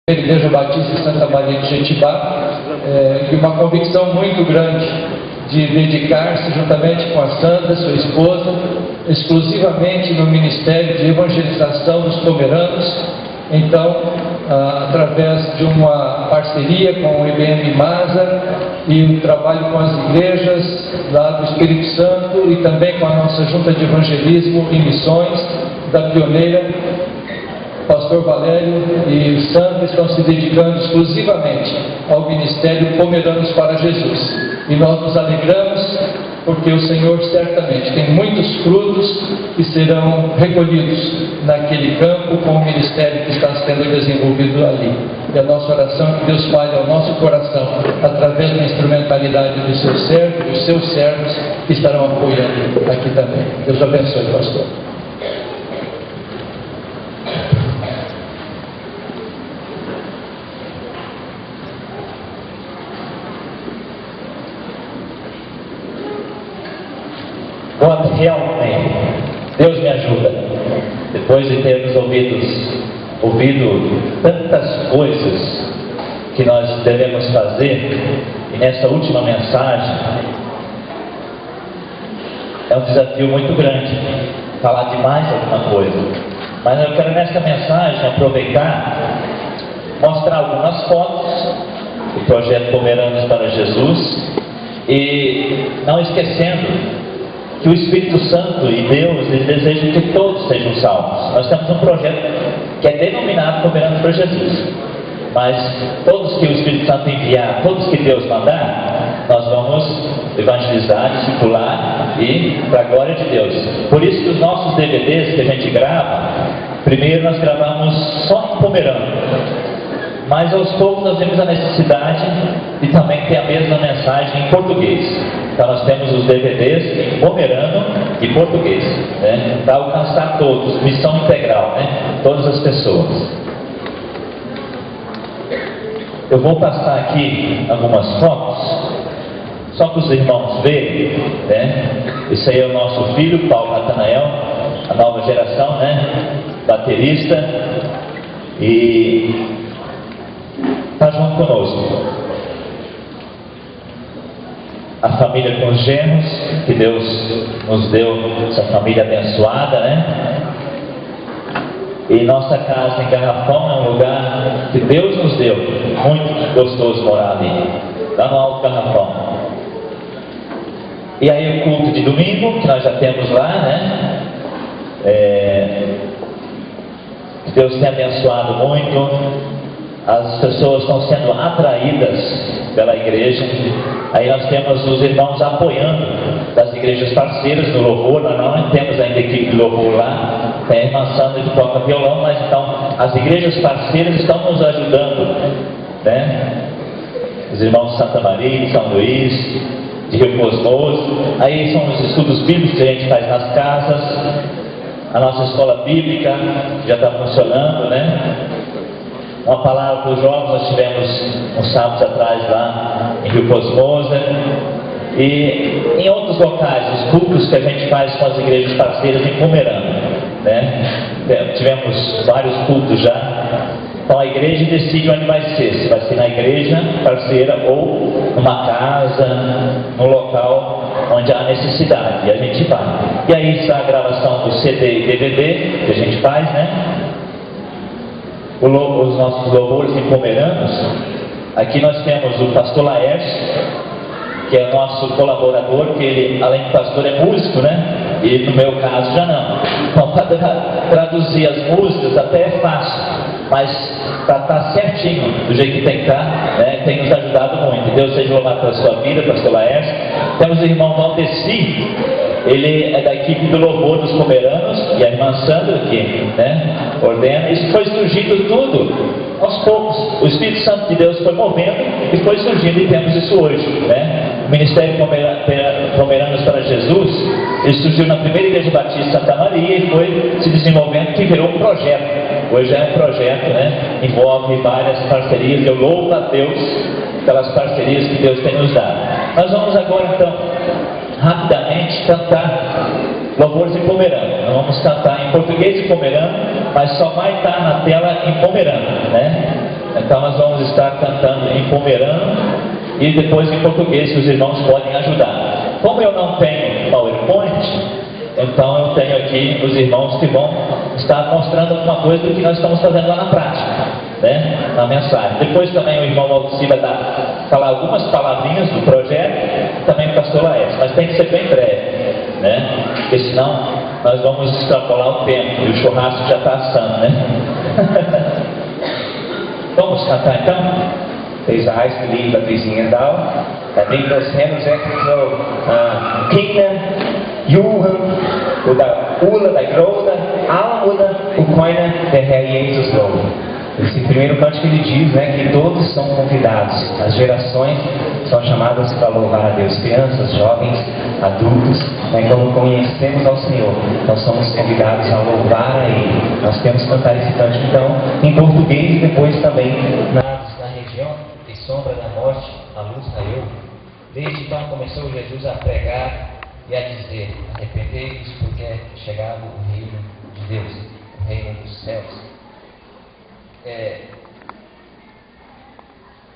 Igreja Batista de Santa Maria de Jetibá, e uma convicção muito grande de dedicar-se juntamente com a Sandra, sua esposa, exclusivamente no ministério de evangelização dos pomeranos. Então, através de uma parceria com o IBM Masa e um trabalho com as igrejas lá do Espírito Santo e também com a nossa junta de evangelismo e missões da pioneira, Pastor Valério e Sandra estão se dedicando exclusivamente ao ministério Pomeranos para Jesus. E nós nos alegramos porque o Senhor certamente tem muitos frutos que serão recolhidos naquele campo com o ministério que está sendo desenvolvido ali. E a nossa oração é que Deus fale ao nosso coração através da instrumentalidade dos seus servos que estarão apoiando aqui também. Deus abençoe, pastor. Quando realmente Deus me ajuda, depois de termos ouvido tantas coisas que nós devemos fazer, e nessa última mensagem é um desafio muito grande falar de mais alguma coisa, mas eu quero nessa mensagem aproveitar, mostrar algumas fotos do projeto Pomeranos para Jesus, e não esquecendo que o Espírito Santo e Deus, eles desejam que todos sejam salvos. Nós temos um projeto que é denominado Pomeranos para Jesus, mas todos que o Espírito Santo enviar, todos que Deus mandar, nós vamos evangelizar, discipular e para a glória de Deus. Por isso que os nossos DVDs que a gente grava, primeiro nós gravamos só em pomerano, mas aos poucos nós vemos a necessidade de também ter a mesma mensagem em português. Então nós temos os DVDs em pomerano e português, né? Para alcançar todos, missão integral, né? Todas as pessoas. Eu vou passar aqui algumas fotos, só para os irmãos verem, né? Esse aí é o nosso filho, Paulo Natanael, a nova geração, né? Baterista, e está junto conosco. A família com os gêmeos, que Deus nos deu, essa família abençoada, né? E nossa casa em Garrafão é um lugar que Deus nos deu, muito gostoso morar ali, lá no Alto Garrafão. E aí o culto de domingo, que nós já temos lá, né? Deus tem abençoado muito. As pessoas estão sendo atraídas pela igreja. Aí nós temos os irmãos apoiando das igrejas parceiras no louvor. Nós não temos ainda equipe de louvor lá, tem a irmã Sandra que toca violão, mas então as igrejas parceiras estão nos ajudando, né? Os irmãos de Santa Maria, de São Luís, de Rio Cosmoso. Aí são os estudos bíblicos que a gente faz nas casas, a nossa escola bíblica já está funcionando, né? Uma palavra para os jovens nós tivemos uns sábados atrás lá em Rio Cosmosa, e em outros locais, os cultos que a gente faz com as igrejas parceiras em Pomerano, né? Tivemos vários cultos já. Então a igreja decide onde vai ser, se vai ser na igreja parceira ou numa casa, num local onde há necessidade, e a gente vai. E aí está a gravação do CD e DVD que a gente faz, né? Os nossos louvores em pomeranos. Aqui nós temos o pastor Laércio, que é o nosso colaborador, que ele, além de pastor, é músico, né? E no meu caso já não. Então, para traduzir as músicas até é fácil, mas para estar certinho do jeito que tem que estar, né? Tem nos ajudado muito. Deus seja louvado pela sua vida, pastor Laércio. Temos o irmão Valdeci, ele é da equipe do louvor dos pomeranos, e a irmã Sandra que, né, ordena. Isso foi surgindo tudo aos poucos. O Espírito Santo de Deus foi movendo e foi surgindo, e temos isso hoje, né? O Ministério Pomeranos para Jesus, ele surgiu na primeira Igreja Batista de Santa Maria e foi se desenvolvendo, que virou um projeto. Hoje é um projeto, né? Envolve várias parcerias, e eu louvo a Deus pelas parcerias que Deus tem nos dado. Nós vamos agora então rapidamente cantar louvores em pomerano. Nós vamos cantar em português e pomerano, mas só vai estar na tela em pomerano, né? Então nós vamos estar cantando em pomerano e depois em português, que os irmãos podem ajudar. Como eu não tenho PowerPoint, então eu tenho aqui os irmãos que vão estar mostrando alguma coisa do que nós estamos fazendo lá na prática, né? Na mensagem. Depois também o irmão Alci vai falar algumas palavrinhas do projeto, também o pastor Laércio, mas tem que ser bem breve, né? Porque senão nós vamos extrapolar o tempo e o churrasco já está assando, né? Vamos cantar então? Deze heißt lied dat we zingen dan. Dat klinkt als Hymn zegt zo, Kinder, Jugend oder Ula da Groda, Almuda, o Coina, der Herr Jesus louva. Esse primeiro cântico ele diz, né, que todos são convidados, as gerações são chamadas para louvar a Deus, crianças, jovens, adultos, né, quando conhecemos ao Senhor, nós somos convidados a louvar a Ele. Nós temos que cantar esse cântico então em português e depois também Na região de sombra da morte, a luz raiou. Desde então começou Jesus a pregar e a dizer: arrependei-vos, porque é chegado o reino de Deus, o reino dos céus.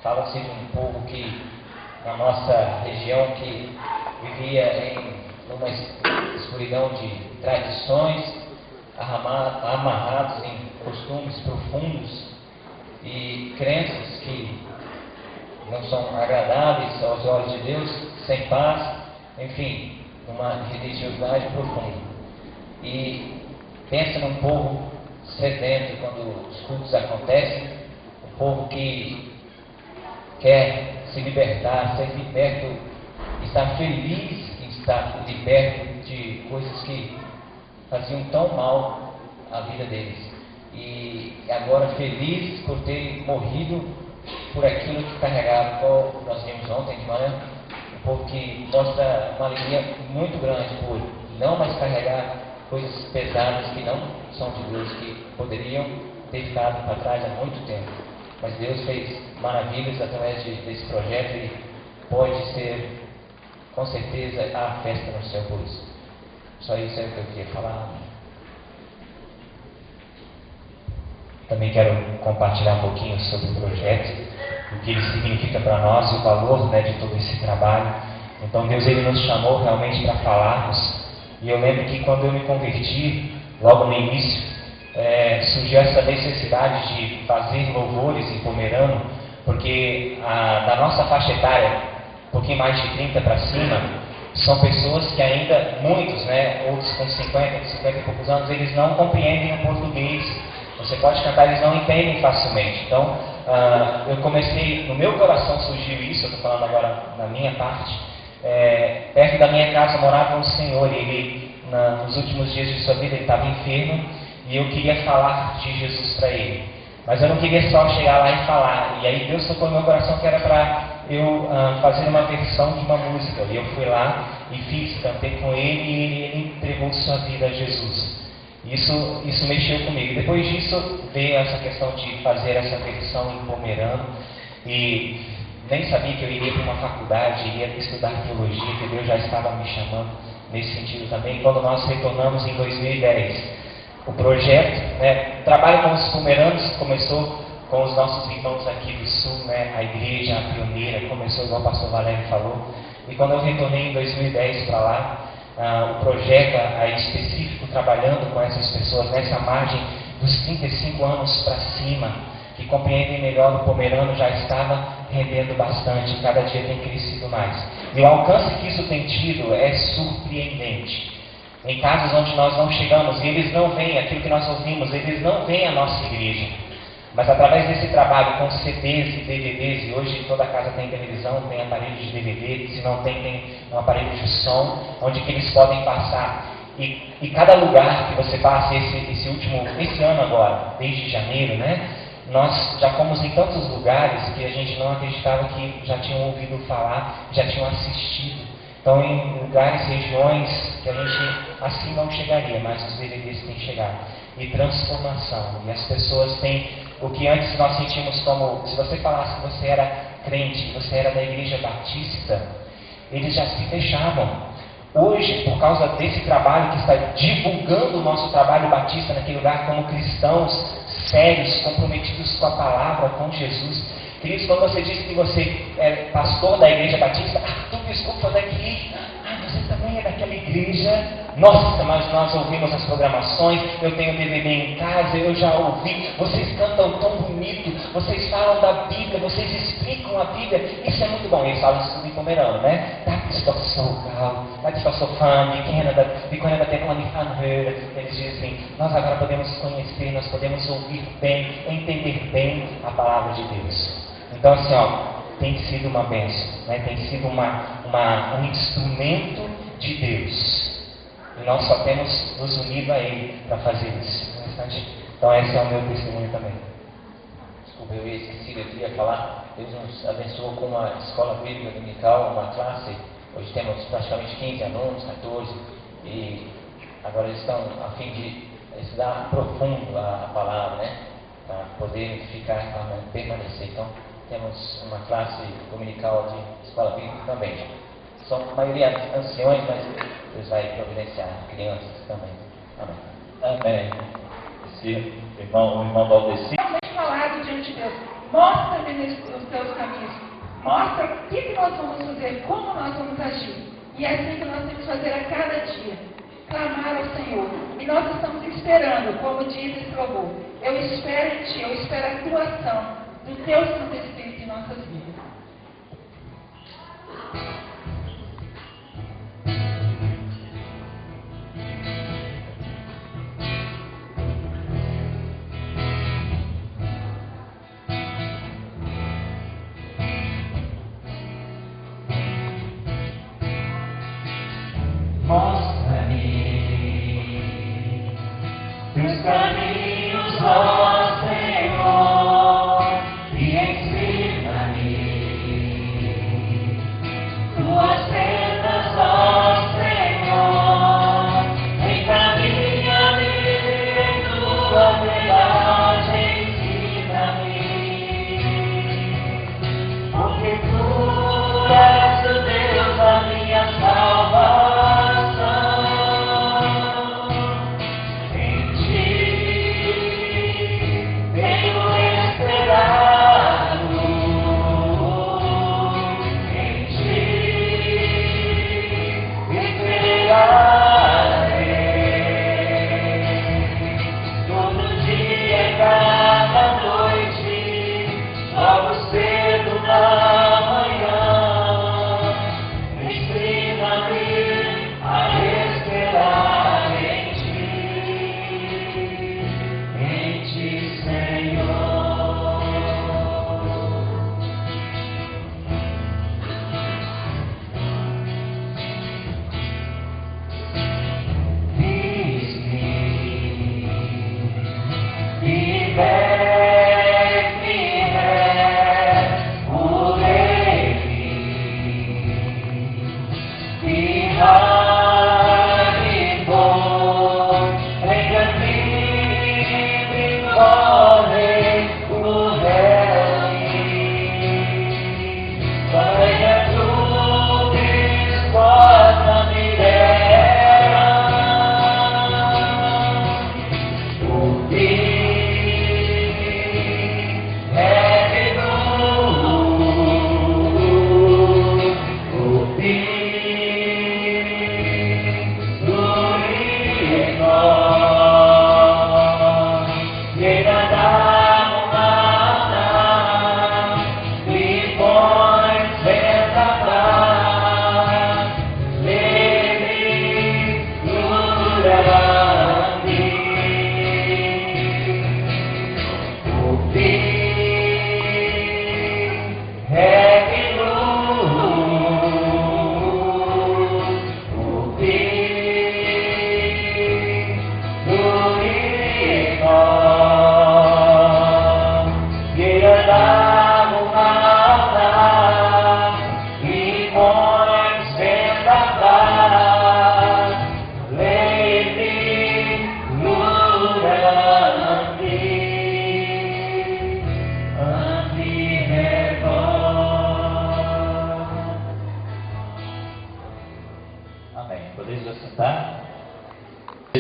Fala-se de um povo que, na nossa região, que vivia numa escuridão de tradições, amarrados em costumes profundos e crenças que não são agradáveis aos olhos de Deus, sem paz, enfim, uma religiosidade profunda. E pensa num povo sedento quando os cultos acontecem, um povo que quer se libertar, ser liberto, estar feliz em estar liberto de coisas que faziam tão mal à vida deles. E agora felizes por ter morrido por aquilo que carregava, como nós vimos ontem de manhã, um povo que mostra uma alegria muito grande por não mais carregar coisas pesadas que não são de Deus, que poderiam ter ficado para trás há muito tempo. Mas Deus fez maravilhas através desse projeto e pode ser, com certeza, a festa no céu por isso. Só isso é o que eu queria falar. Também quero compartilhar um pouquinho sobre o projeto, o que ele significa para nós, o valor, né, de todo esse trabalho. Então Deus ele nos chamou realmente para falarmos. E eu lembro que quando eu me converti, logo no início, surgiu essa necessidade de fazer louvores em pomerano, porque da nossa faixa etária, um pouquinho mais de 30 para cima, são pessoas que ainda, muitos, né, outros com 50 e poucos anos, eles não compreendem o português. Você pode cantar, eles não entendem facilmente. Então, eu comecei, no meu coração surgiu isso, eu estou falando agora na minha parte. Perto da minha casa morava um senhor, e ele, nos últimos dias de sua vida, ele estava enfermo, e eu queria falar de Jesus para ele. Mas eu não queria só chegar lá e falar. E aí Deus tocou no meu coração que era para eu fazer uma versão de uma música. E eu fui lá e cantei com ele, e ele entregou sua vida a Jesus. Isso mexeu comigo. Depois disso veio essa questão de fazer essa versão em pomerano, e nem sabia que eu iria para uma faculdade, iria estudar teologia, que Deus já estava me chamando nesse sentido também. Quando nós retornamos em 2010, o projeto, né, o trabalho com os pomeranos começou com os nossos irmãos aqui do Sul, né, a igreja, a pioneira, começou igual o pastor Valério falou. E quando eu retornei em 2010 para lá, o projeto aí específico, trabalhando com essas pessoas nessa margem dos 35 anos para cima, que compreendem melhor o pomerano, já estava rendendo bastante, cada dia tem crescido mais. E o alcance que isso tem tido é surpreendente. Em casos onde nós não chegamos, e eles não veem aquilo que nós ouvimos, eles não veem a nossa igreja. Mas através desse trabalho com CDs e DVDs, e hoje toda casa tem televisão, tem aparelho de DVD, se não tem um aparelho de som, onde que eles podem passar. E cada lugar que você passa, esse ano agora, desde janeiro, né? Nós já fomos em tantos lugares que a gente não acreditava que já tinham ouvido falar, já tinham assistido. Então, em lugares, regiões que a gente assim não chegaria, mas os DVDs têm chegado. E transformação. E as pessoas têm o que antes nós sentimos como, se você falasse que você era crente, que você era da igreja batista, eles já se fechavam. Hoje, por causa desse trabalho que está divulgando o nosso trabalho batista naquele lugar como cristãos sérios, comprometidos com a palavra, com Jesus. Queridos, quando você disse que você é pastor da Igreja Batista, tu desculpa daqui, você também é daquela igreja. Nossa, mas nós ouvimos as programações, eu tenho DVD em casa, eu já ouvi, vocês cantam tão bonito, vocês falam da Bíblia, vocês explicam a Bíblia, isso é muito bom. Eles falam isso tudo em pomerano, né? Das ist doch so geil, das ist doch so fun, wir können da telefone anhören. Eles dizem, nós agora podemos conhecer, nós podemos ouvir bem, entender bem a palavra de Deus. Então assim, tem sido uma bênção, né? Tem sido um instrumento de Deus. E nós só temos nos unido a Ele para fazer isso. Então esse é o meu testemunho também. Desculpa, eu esqueci, eu queria falar. Deus nos abençoou com uma escola bíblica dominical, uma classe. Hoje temos praticamente 15 alunos, 14. E agora eles estão a fim de estudar profundo a palavra, né? Para poder ficar, para permanecer. Então temos uma classe dominical de escola bíblica também. São a maioria anciões, mas Deus vai providenciar crianças também. Amém. Amém. Esse irmão, o irmão Valdeci. Realmente falado diante de Deus. Mostra-me os teus caminhos. Mostra o que nós vamos fazer, como nós vamos agir. E é assim que nós temos que fazer a cada dia. Clamar ao Senhor. E nós estamos esperando, como diz esse louvor. Eu espero em Ti, eu espero a tua ação, do Teu Santo Espírito em nossas vidas. Mostra-me teus caminhos, ó Senhor, e ensina-me tuas sendas, ó Senhor. Encaminha-me em tua verdade, ensina-me, porque tu és o Deus da minha salvação.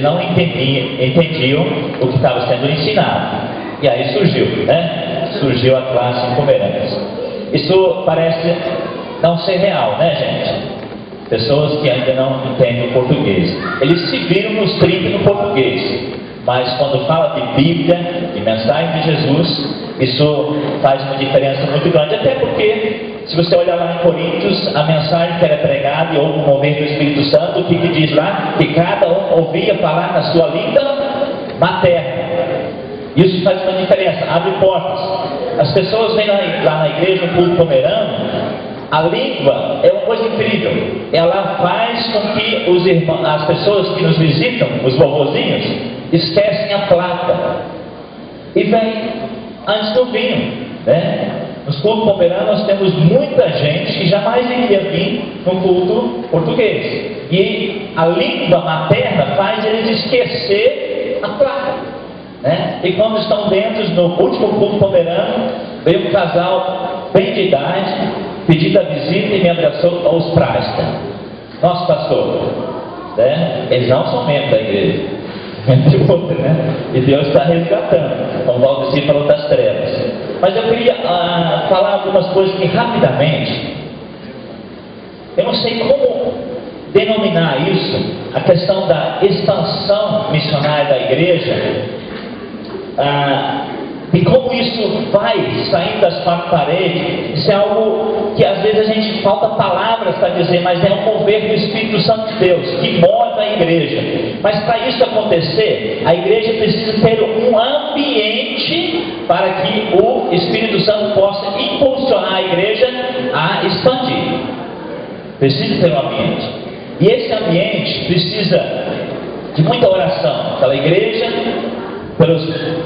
Não entendiam o que estava sendo ensinado. E aí surgiu, né? Surgiu a classe em Pomerânia. Isso parece não ser real, né, gente? Pessoas que ainda não entendem o português. Eles se viram nos 30 no português. Mas quando fala de Bíblia, de mensagem de Jesus, isso faz uma diferença muito grande. Até porque, se você olhar lá em Coríntios, a mensagem que era pregada e houve um mover do Espírito Santo, o que diz lá? Que cada um ouvia falar na sua língua materna. Isso faz uma diferença, abre portas. As pessoas vêm lá na igreja, no culto pomerano, a língua é uma coisa incrível. Ela faz com que os irmãos, as pessoas que nos visitam, os vovozinhos, esquecem a placa e vêm antes do vinho, né? Nos cultos pomeranos nós temos muita gente que jamais iria vir no culto português. E a língua materna faz eles esquecer a placa, né? E quando estão dentro, no último culto pomerano, veio um casal bem de idade, pedindo a visita e me abraçou aos Prasta. Nosso pastor, né? Eles não são membros da igreja, entre outros, né? E Deus está resgatando, como o Valdeci falou, das trevas. Mas eu queria falar algumas coisas aqui rapidamente. Eu não sei como denominar isso, a questão da expansão missionária da igreja, e como isso vai saindo das quatro paredes. Isso é algo que às vezes a gente falta palavras para dizer, mas é um mover do Espírito Santo de Deus que move a igreja. Mas para isso acontecer, a igreja precisa ter um ambiente para que o Espírito Santo possa impulsionar a igreja a expandir. Precisa ter um ambiente. E esse ambiente precisa de muita oração pela igreja, precisa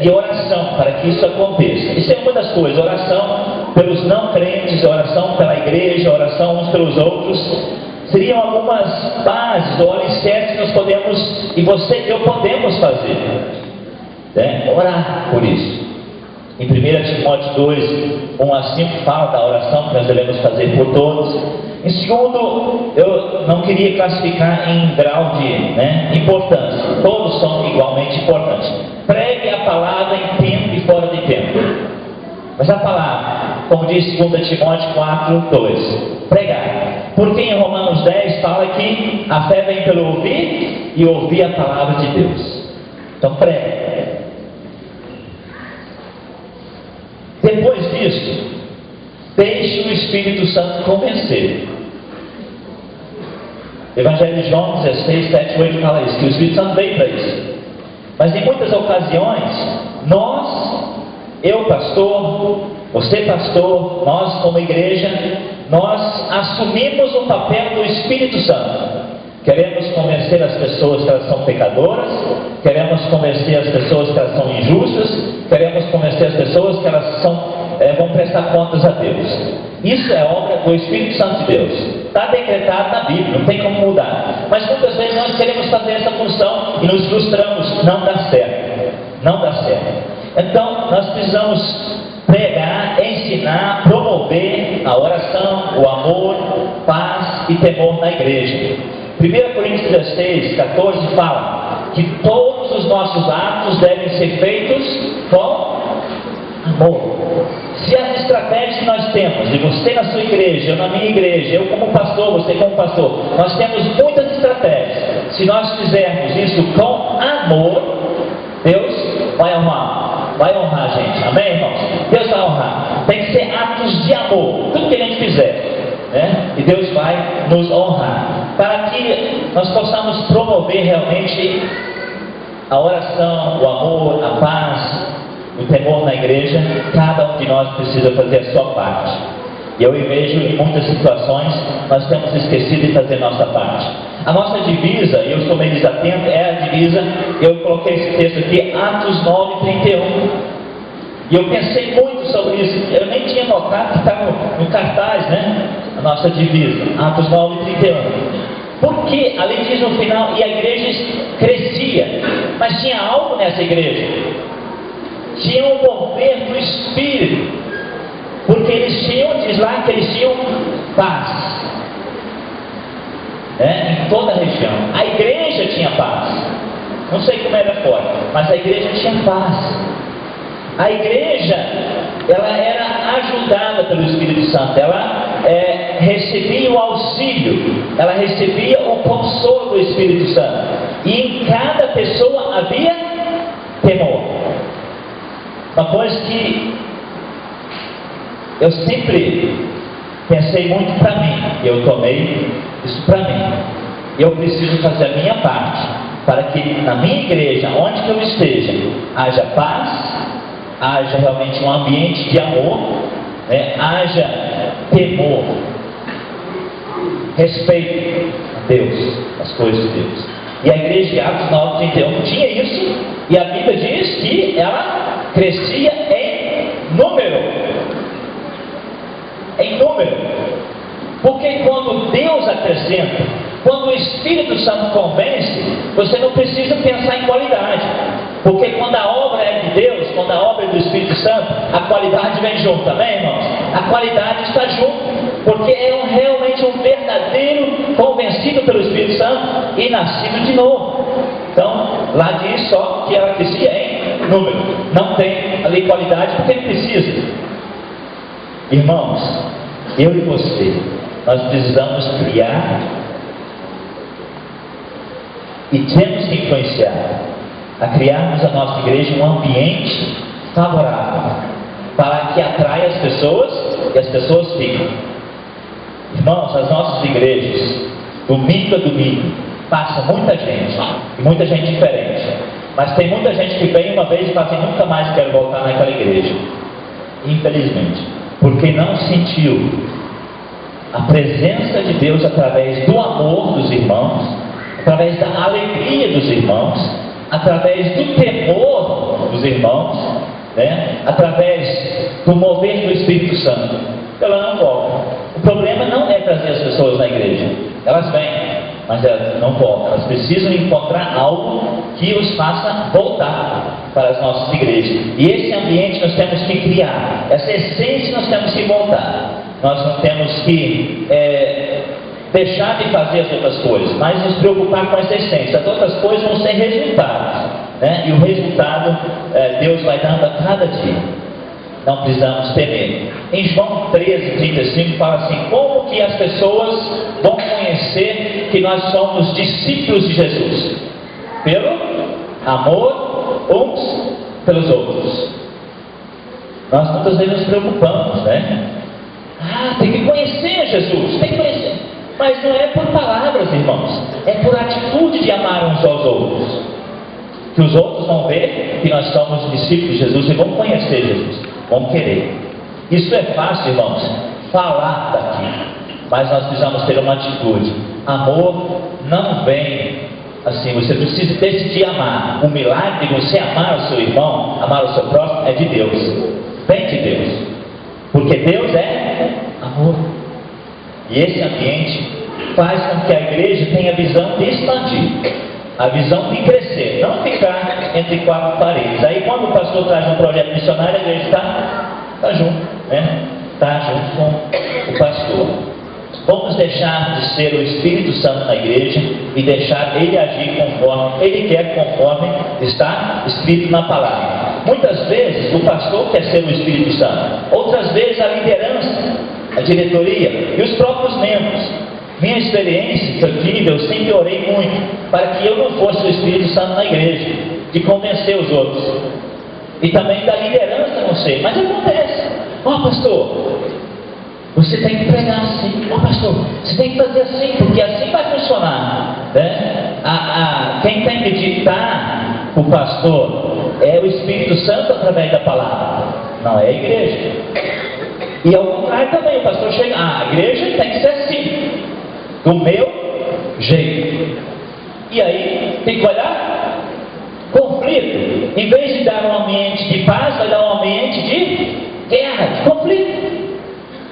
de oração para que isso aconteça. Isso é uma das coisas, oração pelos não crentes, oração pela igreja, oração uns pelos outros. Seriam algumas bases ou alicerces que nós podemos, e você e eu podemos fazer, né? Orar por isso. Em 1 Timóteo 2, 1 a 5 fala da oração que nós devemos fazer por todos. Em segundo, eu não queria classificar em grau de importância. Todos são igualmente importantes. Pregue a palavra em tempo e fora de tempo. Mas a palavra, como diz 2 Timóteo 4, 2, pregar. Porque em Romanos 10 fala que a fé vem pelo ouvir e ouvir a palavra de Deus. Então pregue. Depois disso, deixe o Espírito Santo convencer. Evangelho de João 16, 7, 8 fala isso, que o Espírito Santo veio para isso. Mas em muitas ocasiões, eu pastor, você pastor, nós como igreja, nós assumimos o papel do Espírito Santo. Queremos convencer as pessoas que elas são pecadoras, queremos convencer as pessoas que elas são injustas, queremos convencer as pessoas que elas vão prestar contas a Deus. Isso é obra do Espírito Santo de Deus. Está decretado na Bíblia, não tem como mudar. Mas muitas vezes nós queremos fazer essa função e nos frustramos. Não dá certo. Não dá certo. Então, nós precisamos pregar, ensinar, promover a oração, o amor, paz e temor na igreja. 1 Coríntios 16, 14 fala que todos os nossos atos devem ser feitos com amor. Se as estratégias que nós temos, de você na sua igreja, eu na minha igreja, eu como pastor, você como pastor, nós temos muitas estratégias. Se nós fizermos isso com amor, Deus vai honrar a gente. Amém, irmãos? Deus vai honrar. Tem que ser atos de amor, tudo que a gente fizer, né? E Deus vai nos honrar, para que nós possamos promover realmente a oração, o amor, a paz, o temor na igreja. Cada um de nós precisa fazer a sua parte. E eu vejo em muitas situações nós temos esquecido de fazer a nossa parte. A nossa divisa, eu estou meio desatento, é a divisa, eu coloquei esse texto aqui, Atos 9, 31. E eu pensei muito sobre isso, eu nem tinha notado que está no cartaz, né? A nossa divisa, Atos 9, 31. Porque, ali diz no final, e a igreja crescia, mas tinha algo nessa igreja. Tinha um mover do Espírito, porque eles tinham, diz lá que eles tinham paz, né? Em toda a região. A igreja tinha paz. não sei como era fora, mas a igreja tinha paz. A igreja, ela era ajudada pelo Espírito Santo, ela recebia o auxílio, ela recebia o consolo do Espírito Santo, e em cada pessoa havia temor. Uma coisa que eu sempre pensei muito para mim, eu tomei isso para mim, eu preciso fazer a minha parte, para que na minha igreja, onde que eu esteja, haja paz, haja realmente um ambiente de amor, né? Haja temor, respeito a Deus, as coisas de Deus. E a igreja de Atos 9:31 tinha isso, e a Bíblia diz que ela crescia em número. Em número. Porque quando Deus acrescenta, quando o Espírito Santo convence, você não precisa pensar em qualidade. Porque quando a obra é de Deus, quando a obra é do Espírito Santo, a qualidade vem junto, amém, irmãos? A qualidade está junto, porque é realmente um verdadeiro convencido pelo Espírito Santo e nascido de novo. Então, lá diz só que ela crescia em número. Não tem ali qualidade, porque não precisa. Irmãos, eu e você, nós precisamos criar e temos que influenciar a criarmos a nossa igreja um ambiente favorável para que atraia as pessoas e as pessoas fiquem. Irmãos, as nossas igrejas, domingo a domingo, passa muita gente, e muita gente diferente, mas tem muita gente que vem uma vez e fala assim: nunca mais quero voltar naquela igreja, infelizmente, porque não sentiu a presença de Deus através do amor dos irmãos, através da alegria dos irmãos, através do temor dos irmãos, né? Através do mover do Espírito Santo. Ela não volta. O problema não é trazer as pessoas na igreja, elas vêm, mas elas não voltam. Elas precisam encontrar algo que os faça voltar para as nossas igrejas, e esse ambiente nós temos que criar, essa essência nós temos que voltar. Nós não temos que deixar de fazer as outras coisas, mas nos preocupar com essa essência. As outras coisas vão ser resultados, né? E o resultado Deus vai dando a cada dia. Não precisamos temer. Em João 13:35 fala assim: como que as pessoas vão conhecer que nós somos discípulos de Jesus? Pelo amor uns pelos outros. Nós muitas vezes nos preocupamos, né? Tem que conhecer Jesus, tem que conhecer. Mas não é por palavras, irmãos, é por atitude de amar uns aos outros, que os outros vão ver que nós somos discípulos de Jesus e vão conhecer Jesus, vão querer. Isso é fácil, irmãos, falar daqui, mas nós precisamos ter uma atitude. Amor não vem assim, você precisa decidir amar. O milagre de você amar o seu irmão, amar o seu próximo, é de Deus, vem de Deus, porque Deus é amor. E esse ambiente faz com que a igreja tenha a visão de expandir, a visão de crescer, não ficar entre quatro paredes. Aí quando o pastor traz um projeto missionário, a igreja está junto, né? Está junto com o pastor. Vamos deixar de ser o Espírito Santo na igreja e deixar ele agir conforme ele quer, conforme está escrito na palavra. Muitas vezes o pastor quer ser o Espírito Santo, outras vezes a liderança, a diretoria e os próprios membros. Minha experiência que eu tive, eu sempre orei muito para que eu não fosse o Espírito Santo na igreja, de convencer os outros, e também da liderança, não sei, mas acontece. Pastor, você tem que pregar assim. Pastor, você tem que fazer assim, porque assim vai funcionar, né? Quem tem que ditar o pastor é o Espírito Santo através da palavra, não é a igreja. E ao contrário também, o pastor chega: a igreja tem que ser assim, do meu jeito. E aí, tem que olhar conflito. Em vez de dar um ambiente de paz, vai dar um ambiente de guerra, de conflito.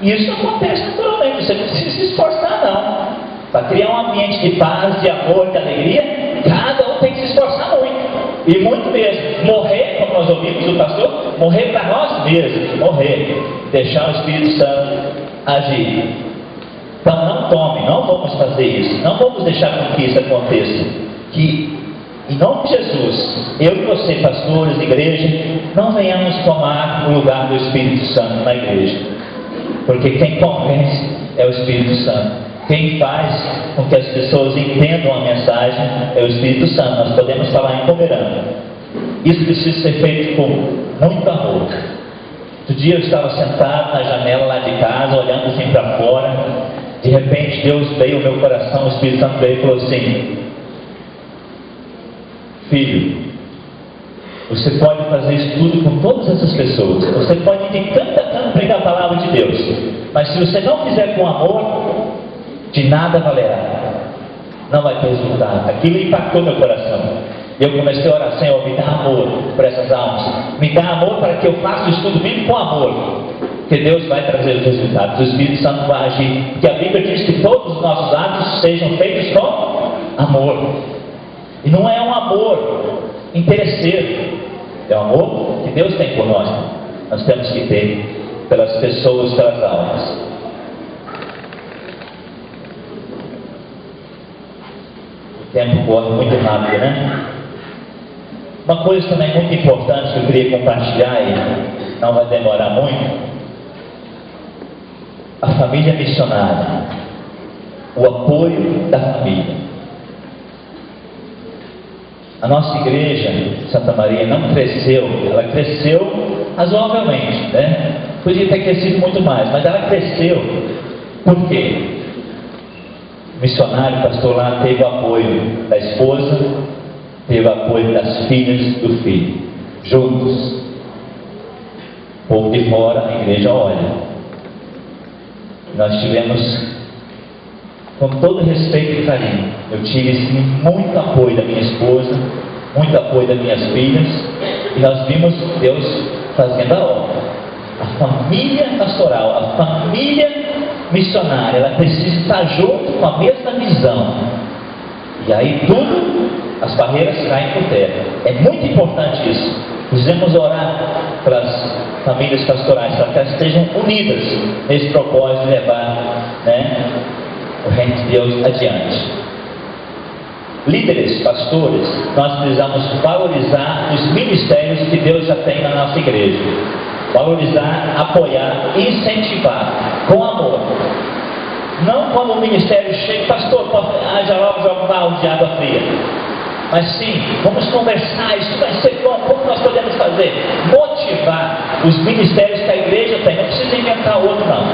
E isso acontece naturalmente, você não precisa se esforçar não. Para criar um ambiente de paz, de amor, de alegria, cada um tem que se esforçar muito. E muito mesmo. Morrer, como nós ouvimos do pastor, morrer para nós mesmos, morrer. Deixar o Espírito Santo agir. Então não tome, não vamos fazer isso. Não vamos deixar com que isso aconteça. Que em nome de Jesus, eu e você, pastores, igreja, não venhamos tomar o lugar do Espírito Santo na igreja. Porque quem convence é o Espírito Santo. Quem faz com que as pessoas entendam a mensagem é o Espírito Santo. Nós podemos falar em pomerano. Isso precisa ser feito com muito amor. Outro dia eu estava sentado na janela lá de casa, olhando assim para fora. De repente Deus veio ao meu coração, o Espírito Santo veio e falou assim: filho, você pode fazer isso tudo com todas essas pessoas. Você pode ir de canto a canto pregar a palavra de Deus. Mas se você não fizer com amor, de nada valerá. Não vai ter resultado. Aquilo impactou meu coração. E eu comecei a orar: Senhor, me dá amor por essas almas. Me dá amor para que eu faça isso tudo vindo com amor. Porque Deus vai trazer os resultados. O Espírito Santo vai agir. Porque a Bíblia diz que todos os nossos atos sejam feitos com amor. E não é um amor interesseiro. É o amor que Deus tem por nós. Nós temos que ter pelas pessoas, pelas almas. O tempo corre muito rápido, né? Uma coisa também muito importante que eu queria compartilhar, e não vai demorar muito: a família missionária, o apoio da família. A nossa igreja, Santa Maria, não cresceu, ela cresceu razoavelmente, né? Podia ter crescido muito mais, mas ela cresceu. Por quê? O missionário, o pastor lá, teve o apoio da esposa, teve o apoio das filhas do filho, juntos. O povo de fora, a igreja olha. Nós tivemos, com todo respeito e carinho, eu tive sim muito apoio da minha esposa, muito apoio das minhas filhas, e nós vimos Deus fazendo a obra. A família pastoral, a família missionária, ela precisa estar junto com a mesma visão. E aí tudo, as barreiras caem por terra. É muito importante isso. Precisamos orar para as famílias pastorais, para que elas estejam unidas nesse propósito de levar, né, o reino de Deus adiante. Líderes, pastores, nós precisamos valorizar os ministérios que Deus já tem na nossa igreja. Valorizar, apoiar, incentivar com amor. Não como o ministério chega: pastor, já logo joga um balde de água fria. Mas sim, vamos conversar, isso vai ser bom, como nós podemos fazer? Motivar os ministérios que a igreja tem. Não precisa inventar outro, não.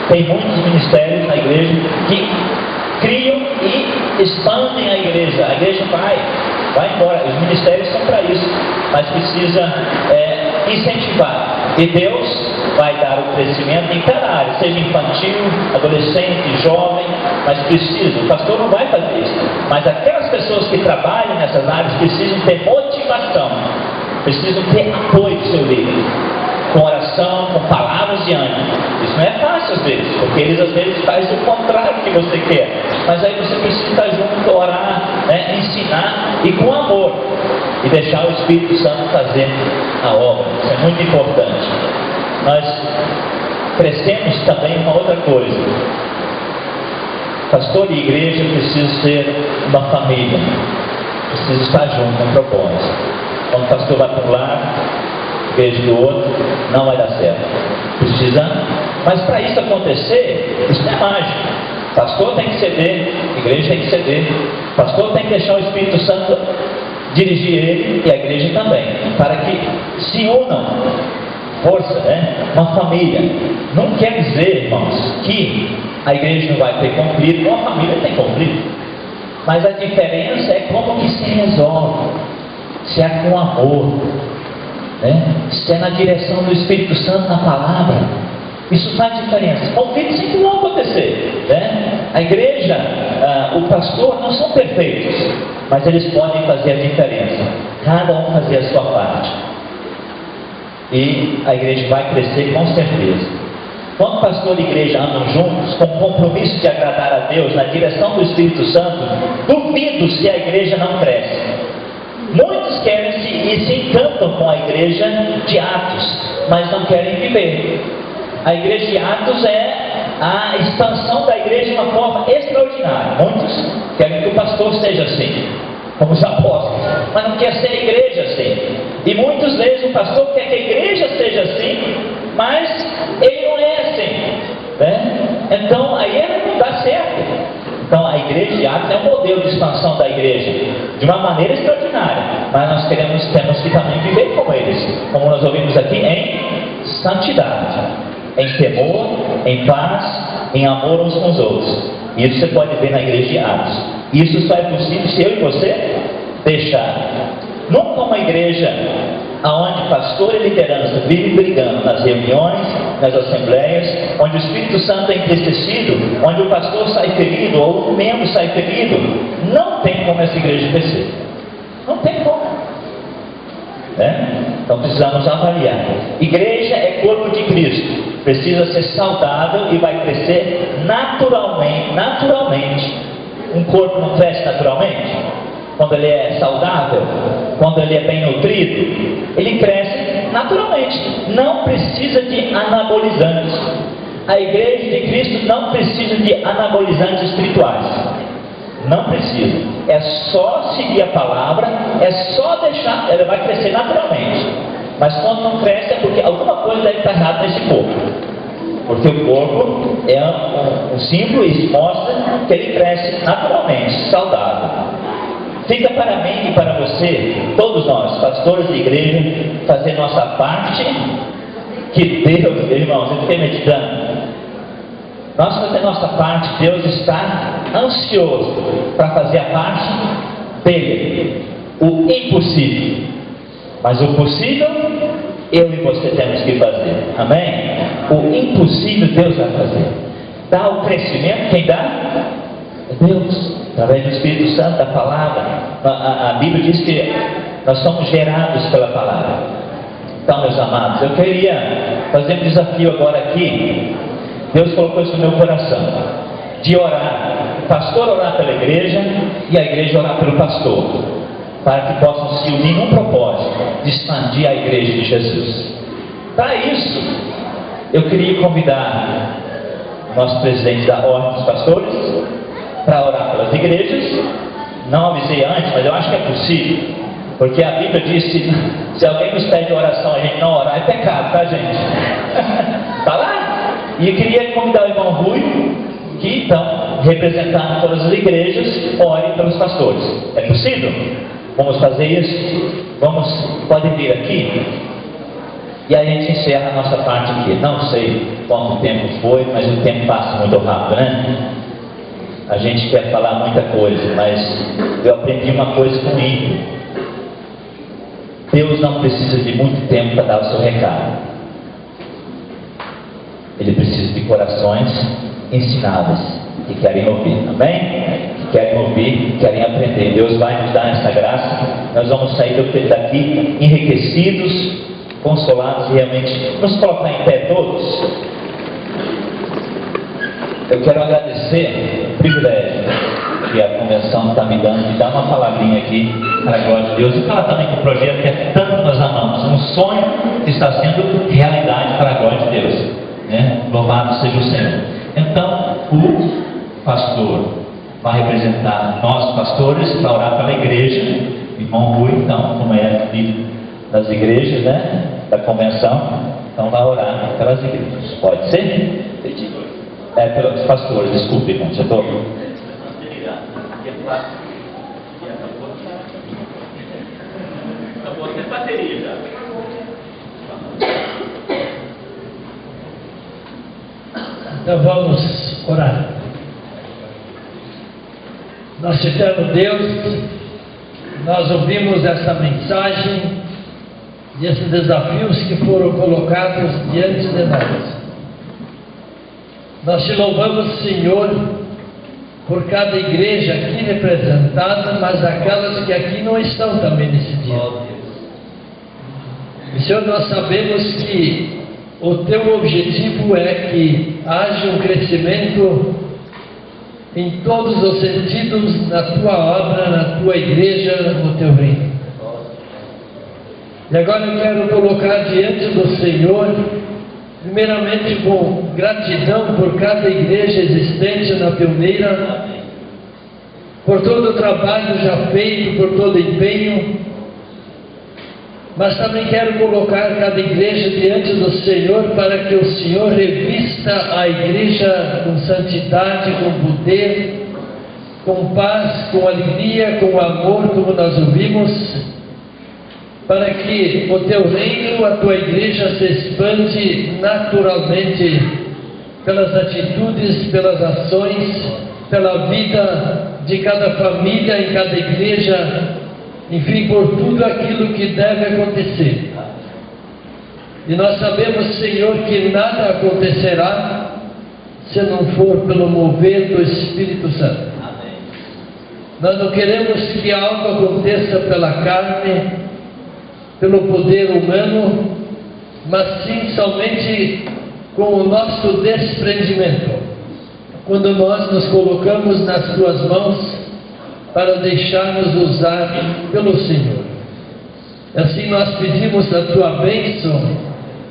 Tem muitos ministérios na igreja que criam e expandem a igreja. A igreja vai embora. Os ministérios são para isso. Mas precisa incentivar. E Deus vai dar o crescimento em cada área, seja infantil, adolescente, jovem, mas precisa. O pastor não vai fazer isso. Mas aquelas pessoas que trabalham nessas áreas precisam ter motivação, precisam ter apoio do seu líder, com oração, com palavras de ânimo. Isso não é fácil às vezes, porque eles às vezes fazem o contrário que você quer. Mas aí você precisa estar junto, orar, né, ensinar e com amor. E deixar o Espírito Santo fazer a obra. Isso é muito importante. Nós crescemos também uma outra coisa. Pastor e igreja precisam ser uma família. Precisa estar junto no propósito. Quando o pastor vai para um lado, igreja do outro, não vai dar certo. Precisa. Mas para isso acontecer, isso não é mágico. Pastor tem que ceder, igreja tem que ceder. Pastor tem que deixar o Espírito Santo dirigir ele e a igreja também, para que se unam. Força, né? Uma família. Não quer dizer, irmãos, que a igreja não vai ter conflito, uma família tem conflito. Mas a diferença é como que se resolve. Se é com amor, né? Se é na direção do Espírito Santo na palavra. Isso faz diferença. Conflitos sempre vão acontecer, né? A igreja, o pastor não são perfeitos, mas eles podem fazer a diferença. Cada um fazer a sua parte. E a igreja vai crescer com certeza. Quando pastor e igreja andam juntos, com o compromisso de agradar a Deus, na direção do Espírito Santo, duvido se a igreja não cresce. Muitos querem se encantam com a igreja de Atos, mas não querem viver. A igreja de Atos é a expansão da igreja de uma forma extraordinária. Muitos querem que o pastor seja assim, como os apóstolos. mas não quer ser a igreja assim. E muitas vezes o pastor quer que a igreja seja assim, mas ele não é assim, né? Então aí ele não dá certo. Então a igreja de Atos é um modelo de expansão da igreja, de uma maneira extraordinária, mas nós temos que também viver como eles, como nós ouvimos aqui, em santidade, em temor, em paz, em amor uns com os outros. Isso você pode ver na igreja de Atos. Isso só é possível se eu e você deixar. Nunca uma igreja onde pastor e liderança vivem brigando nas reuniões, nas assembleias, onde o Espírito Santo é entristecido, onde o pastor sai ferido ou o membro sai ferido, não tem como essa igreja crescer. Não tem como. Então precisamos avaliar. Igreja é corpo de Cristo, precisa ser saudável e vai crescer naturalmente. Um corpo não cresce naturalmente? Quando ele é saudável, quando ele é bem nutrido, ele cresce naturalmente. Não precisa de anabolizantes. A igreja de Cristo não precisa de anabolizantes espirituais. Não precisa. É só seguir a palavra, é só deixar, ela vai crescer naturalmente. Mas quando não cresce é porque alguma coisa deve estar errada nesse corpo. Porque o corpo é um símbolo e mostra que ele cresce naturalmente, saudável. Fica para mim e para você, todos nós, pastores de igreja, fazer nossa parte, que Deus, irmãos, eu fiquei meditando. Nós fazer nossa parte, Deus está ansioso para fazer a parte dele, o impossível. Mas o possível, eu e você temos que fazer. Amém? O impossível Deus vai fazer. Dá o crescimento, quem dá? É Deus, através do Espírito Santo, da palavra. A Bíblia diz que nós somos gerados pela palavra. Então, meus amados, eu queria fazer um desafio agora aqui. Deus colocou isso no meu coração, de orar, o pastor orar pela igreja e a igreja orar pelo pastor, para que possam se unir num propósito de expandir a igreja de Jesus. Para isso, eu queria convidar o nosso presidente da Ordem dos Pastores para orar pelas igrejas. Não avisei antes, mas eu acho que é possível, porque a Bíblia diz que se alguém nos pede oração a gente não orar, é pecado, tá, gente? Tá lá? E eu queria convidar o irmão Rui, que então, representando todas as igrejas, ore pelos pastores. É possível? Vamos fazer isso? Pode vir aqui? E aí a gente encerra a nossa parte aqui. Não sei quanto tempo foi, mas o tempo passa muito rápido, né? A gente quer falar muita coisa, mas eu aprendi uma coisa com o ímpio. Deus não precisa de muito tempo para dar o seu recado. Ele precisa de corações ensinados, que querem ouvir, amém? Que querem ouvir, que querem aprender. Deus vai nos dar essa graça. Nós vamos sair daqui enriquecidos, consolados e realmente nos colocar em pé todos. Eu quero agradecer o privilégio que a convenção está me dando de dar uma palavrinha aqui para a glória de Deus e falar também com o projeto que é tanto nós amamos, um sonho que está sendo realidade para a glória de Deus. Louvado seja o Senhor. Então, o pastor vai representar nós, pastores, para orar pela igreja. Irmão Rui, então, como é líder das igrejas, da convenção, então vai orar pelas igrejas. Pode ser? Pelos pastores, desculpe, irmão, já estou. Acabou até bateria já. Então vamos orar. Nosso eterno Deus, nós ouvimos essa mensagem e esses desafios que foram colocados diante de nós. Nós te louvamos, Senhor, por cada igreja aqui representada, mas aquelas que aqui não estão também nesse dia. E, Senhor, nós sabemos que o teu objetivo é que haja um crescimento em todos os sentidos na tua obra, na tua igreja, no teu reino. E agora eu quero colocar diante do Senhor, primeiramente com gratidão por cada igreja existente na Pioneira, por todo o trabalho já feito, por todo o empenho, Mas também quero colocar cada igreja diante do Senhor para que o Senhor revista a igreja com santidade, com poder, com paz, com alegria, com amor, como nós ouvimos, para que o teu reino, a tua igreja se expande naturalmente pelas atitudes, pelas ações, pela vida de cada família, em cada igreja, enfim, por tudo aquilo que deve acontecer. E nós sabemos, Senhor, que nada acontecerá se não for pelo mover do Espírito Santo. Nós não queremos que algo aconteça pela carne, pelo poder humano, mas sim somente com o nosso desprendimento, quando nós nos colocamos nas tuas mãos para deixarmos usar pelo Senhor. Assim nós pedimos a tua bênção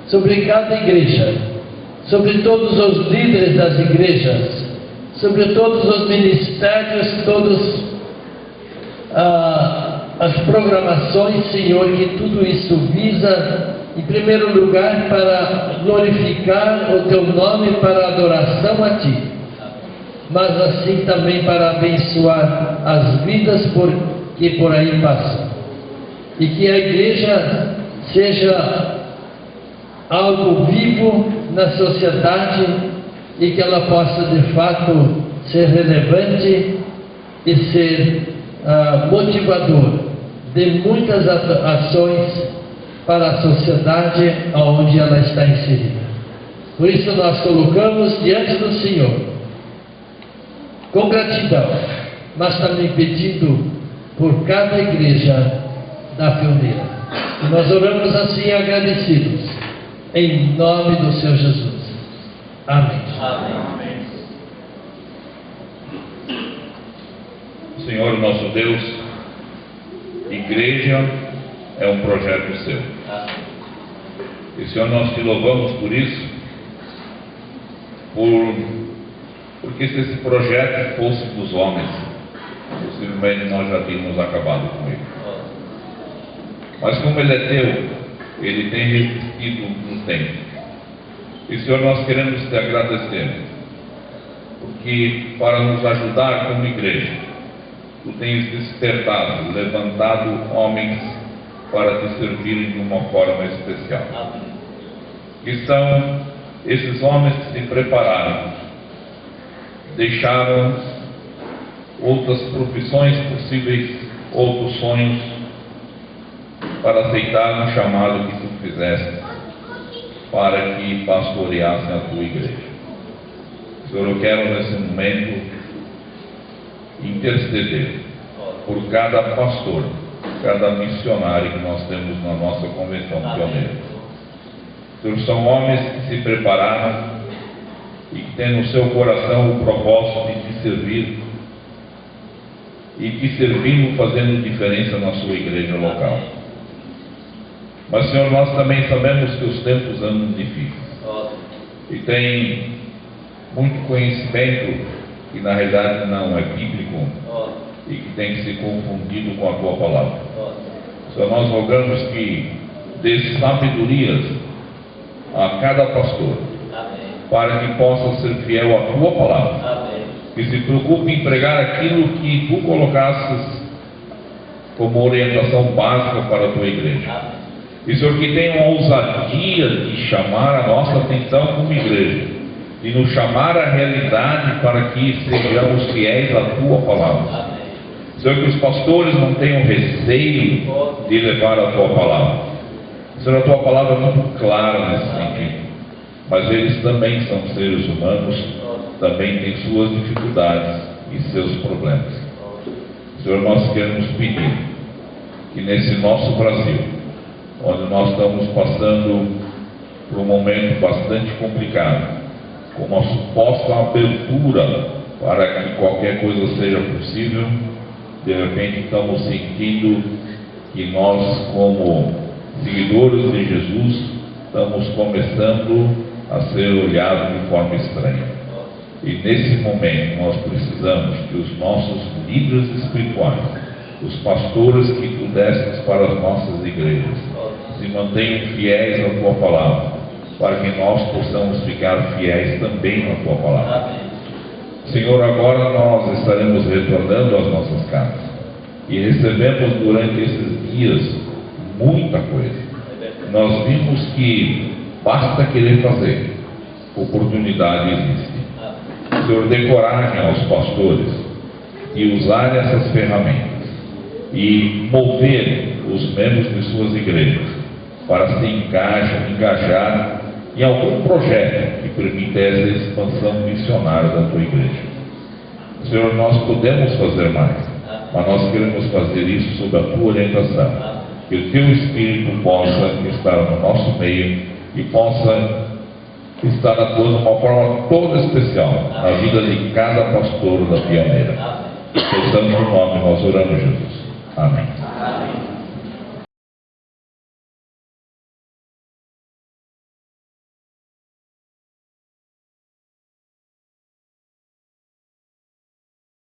sobre cada igreja, sobre todos os líderes das igrejas, sobre todos os ministérios, todas as programações, Senhor, que tudo isso visa, em primeiro lugar, para glorificar o teu nome, para adoração a ti, mas assim também para abençoar as vidas que por aí passam, e que a igreja seja algo vivo na sociedade e que ela possa de fato ser relevante e ser motivador de muitas ações para a sociedade onde ela está inserida. Por isso nós colocamos diante do Senhor com gratidão, mas também pedindo por cada igreja da pioneira. E nós oramos assim agradecidos, em nome do Senhor Jesus. Amém. Amém. Senhor nosso Deus, igreja é um projeto seu. E Senhor, nós te louvamos por isso, porque se esse projeto fosse dos homens, possivelmente nós já tínhamos acabado com ele. Mas como ele é teu, ele tem resistido no tempo. E Senhor, nós queremos te agradecer, porque para nos ajudar como igreja, tu tens despertado, levantado homens para te servirem de uma forma especial. Que são esses homens que se prepararam, deixaram outras profissões possíveis, outros sonhos, para aceitar o chamado que tu fizeste, para que pastoreassem a tua igreja. Senhor, eu quero nesse momento interceder por cada pastor, cada missionário que nós temos na nossa convenção pioneira. Senhor, são homens que se prepararam e que têm no seu coração o propósito de te servir e que servindo fazendo diferença na sua igreja local. Mas, Senhor, nós também sabemos que os tempos andam difíceis e tem muito conhecimento que na realidade não é bíblico e que tem que ser confundido com a tua palavra. Senhor, nós rogamos que dê sabedorias a cada pastor, para que possa ser fiel à tua palavra, que se preocupe em pregar aquilo que tu colocasses como orientação básica para a tua igreja. E, Senhor, que tenha a ousadia de chamar a nossa atenção como igreja, de nos chamar à realidade para que sejamos fiéis à tua palavra. Senhor, que os pastores não tenham receio de levar a tua palavra. Senhor, a tua palavra é muito clara nesse sentido, mas eles também são seres humanos, também têm suas dificuldades e seus problemas. Senhor, nós queremos pedir que nesse nosso Brasil, onde nós estamos passando por um momento bastante complicado, com uma suposta abertura para que qualquer coisa seja possível, de repente estamos sentindo que nós, como seguidores de Jesus, estamos começando a ser olhados de forma estranha. E nesse momento nós precisamos que os nossos líderes espirituais, os pastores que tu destes para as nossas igrejas, se mantenham fiéis à Tua palavra, para que nós possamos ficar fiéis também à Tua palavra. Senhor, agora nós estaremos retornando às nossas casas e recebemos durante esses dias muita coisa. Nós vimos que basta querer fazer, oportunidade existe. Senhor, dê coragem aos pastores e usar essas ferramentas e mover os membros de suas igrejas para se engajar em algum projeto que permita essa expansão missionária da tua igreja. Senhor, nós podemos fazer mais, mas nós queremos fazer isso sob a tua orientação. Que o teu Espírito possa estar no nosso meio e possa estar atuando de uma forma toda especial na vida de cada pastor da Pioneira. Em teu santo nome nós oramos, Jesus. Amém.